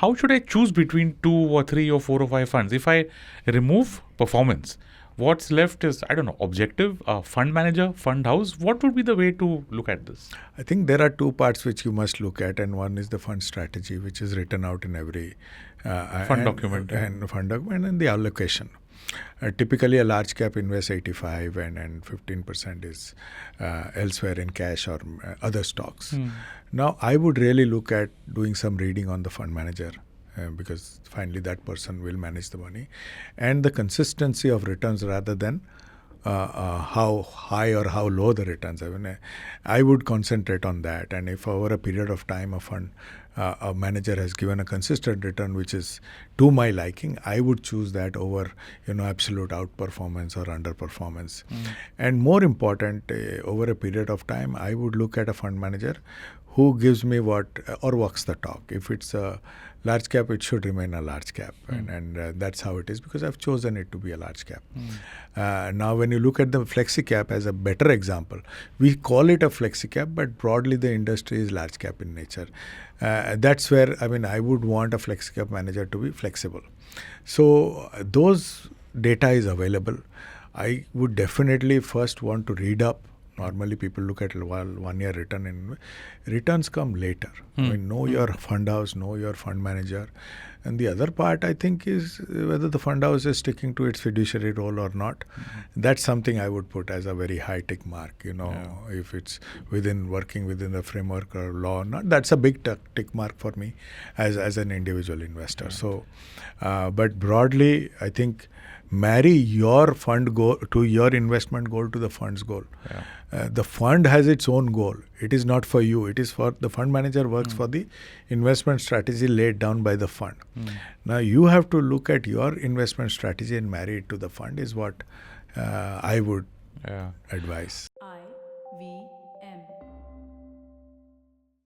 how should I choose between 2 or 3 or 4 or 5 funds? If I remove performance, what's left is, I don't know, objective, fund manager, fund house. What would be the way to look at this? I think there are two parts which you must look at, and one is the fund strategy, which is written out in every Fund document. and fund document, and the allocation. Typically, a large cap invests 85 and 15% is elsewhere in cash or other stocks. Now, I would really look at doing some reading on the fund manager because finally that person will manage the money, and the consistency of returns rather than how high or how low the returns. I would concentrate on that, and if over a period of time a manager has given a consistent return which is to my liking, I would choose that over absolute outperformance or underperformance. And more important, over a period of time, I would look at a fund manager who gives me what or walks the talk. If it's a large cap, it should remain a large cap, and that's how it is because I've chosen it to be a large cap. Now, when you look at the flexi cap as a better example, we call it a flexi cap, but broadly the industry is large cap in nature. That's where I would want a flexi cap manager to be flexible. So those data is available. I would definitely first want to read up. Normally, people look at 1 year return, and returns come later. Know your fund house, know your fund manager. And the other part, I think, is whether the fund house is sticking to its fiduciary role or not. That's something I would put as a very high tick mark. If it's working within the framework or law or not, that's a big tick mark for me as an individual investor. So, but broadly, I think marry your fund goal to your investment goal to the fund's goal. The fund has its own goal. It is not for you. It is for the fund manager works for the investment strategy laid down by the fund. Now you have to look at your investment strategy and marry it to the fund is what I would advise.